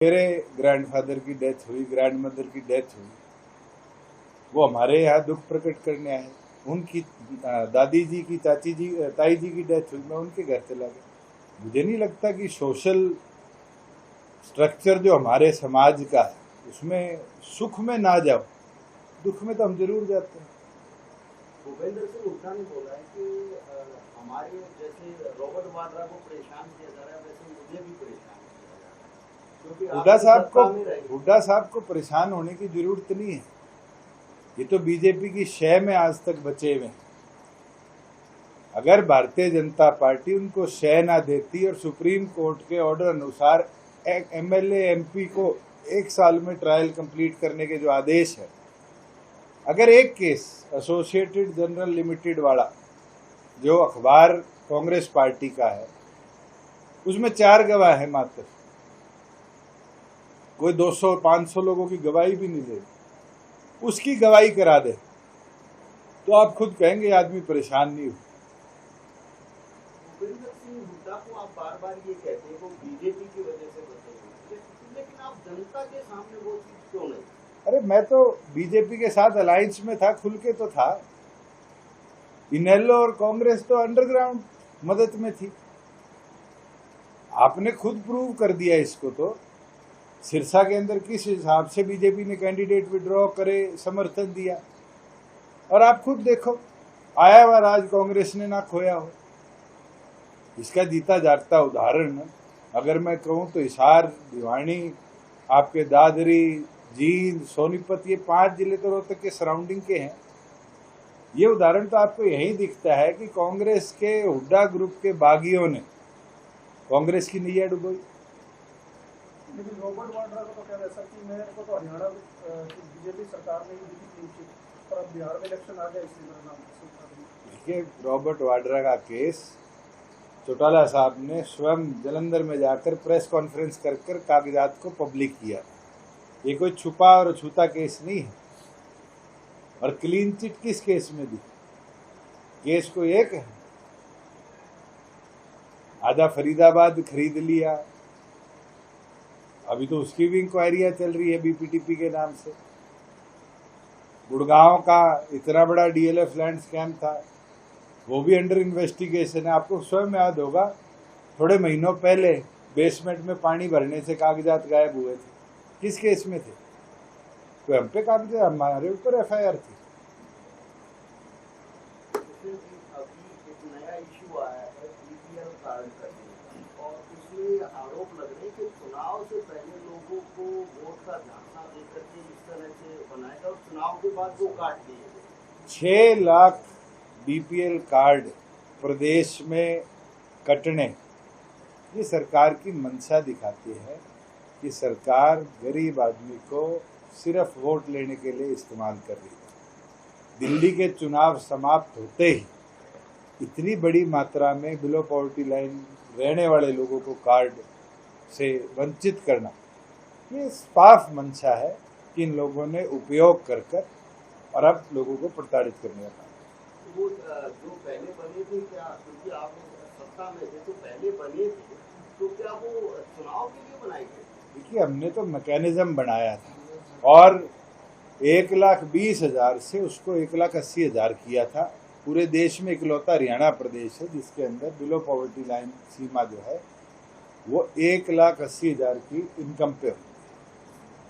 मेरे ग्रैंडफादर की डेथ हुई, ग्रैंडमदर की डेथ हुई, वो हमारे यहाँ दुख प्रकट करने आए। उनकी दादी जी की, चाची जी, ताई जी की डेथ हुई, मैं उनके घर चला गया। मुझे नहीं लगता कि सोशल स्ट्रक्चर जो हमारे समाज का है उसमें सुख में ना जाओ, दुख में तो हम जरूर जाते हैं। भूपेंद्र सिंह हुड्डा ने बोला है कि हमारे जैसे रॉबर्ट वाड्रा को परेशान किया जा रहा है वैसे मुझे भी परेशान किया जा रहा है, क्योंकि हुड्डा साहब को परेशान होने की जरूरत नहीं है। ये तो बीजेपी की शय में आज तक बचे हुए हैं। अगर भारतीय जनता पार्टी उनको शय ना देती और सुप्रीम कोर्ट के ऑर्डर अनुसार एमएलए एमपी को 1 साल में ट्रायल कंप्लीट करने के जो आदेश है, अगर एक केस एसोसिएटेड जनरल लिमिटेड वाला जो अखबार कांग्रेस पार्टी का है उसमें 4 गवाह है मात्र, कोई 200-500 लोगों की गवाही भी नहीं दे, उसकी गवाही करा दे तो आप खुद कहेंगे आदमी परेशान नहीं हो। भूपेंद्र सिंह हुड्डा को आप बार बार ये कहते हैं वो बीजेपी की वजह से बचे हुए, लेकिन आप जनता के सामने वो चीज क्यों नहीं? अरे मैं तो बीजेपी के साथ अलायंस में था, खुल के तो था। इनेलो और कांग्रेस तो अंडरग्राउंड मदद में थी। आपने खुद प्रूव कर दिया इसको। तो सिरसा के अंदर किस हिसाब से बीजेपी ने कैंडिडेट विड्रॉ करे, समर्थन दिया, और आप खुद देखो आया हुआ राज कांग्रेस ने ना खोया हो। इसका जीता जागता उदाहरण अगर मैं कहूं तो हिसार, भिवानी, आपके दादरी, जींद, सोनीपत, ये 5 जिले तो रोहतक के सराउंडिंग के हैं। ये उदाहरण तो आपको यही दिखता है कि कांग्रेस के हुड्डा ग्रुप के बागियों ने कांग्रेस की नैया डुबोई। लेकिन रॉबर्ट वाड्रा को तो कह रहा कि मेरे को तो हरियाणा बीजेपी सरकार ने ही दी थी क्लीन चिट, और अब बिहार में इलेक्शन आ गया इसलिए मेरा नाम। देखिए, रॉबर्ट वाड्रा का केस चौटाला साहब ने स्वयं जलंधर में जाकर प्रेस कॉन्फ्रेंस कर कागजात को पब्लिक किया। ये कोई छुपा और छूता केस नहीं है। और क्लीन चिट किस केस में दी? केस को एक है, आधा फरीदाबाद खरीद लिया, अभी तो उसकी भी इंक्वायरियां चल रही है बीपीटीपी के नाम से। गुड़गांव का इतना बड़ा डीएलएफ लैंड स्कैम था, वो भी अंडर इन्वेस्टिगेशन है। आपको स्वयं याद होगा, थोड़े महीनों पहले बेसमेंट में पानी भरने से कागजात गायब हुए थे। किस केस में थे? तो हम पे कागजात, हमारे ऊपर एफआईआर थी। अभी एक नया इशू आया है बीपीएल कार्ड का, और उसमें आरोप लग रहे हैं कि चुनाव से पहले लोगों को वोट का झांसा देकर के इस तरह से बनाएगा और चुनाव के बाद वो काट दिए। 6 लाख बीपीएल कार्ड प्रदेश में कटने, ये सरकार की मंशा दिखाती है कि सरकार गरीब आदमी को सिर्फ वोट लेने के लिए इस्तेमाल कर रही है। दिल्ली के चुनाव समाप्त होते ही इतनी बड़ी मात्रा में बिलो पॉवर्टी लाइन रहने वाले लोगों को कार्ड से वंचित करना, ये साफ मंशा है कि इन लोगों ने उपयोग कर और अब लोगों को प्रताड़ित करने का। वो जो पहले बने थे, क्या क्योंकि आप सत्ता में थे तो पहले बने थे, तो क्या वो चुनाव के लिए बनाए थे? देखिए, हमने तो मैकेनिज्म बनाया था और 1,20,000 से उसको 1,80,000 किया था। पूरे देश में इकलौता हरियाणा प्रदेश है जिसके अंदर बिलो पॉवर्टी लाइन सीमा जो है वो 1,80,000 की इनकम पे हो।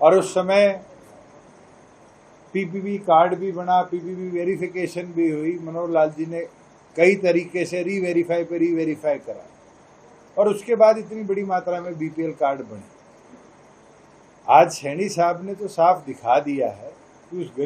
और उस समय पीपीपी कार्ड भी बना, पीपीपी वेरिफिकेशन भी हुई। मनोहर लाल जी ने कई तरीके से रीवेरीफाई करा, और उसके बाद इतनी बड़ी मात्रा में बीपीएल कार्ड बने। आज सैनी साहब ने तो साफ दिखा दिया है कि उस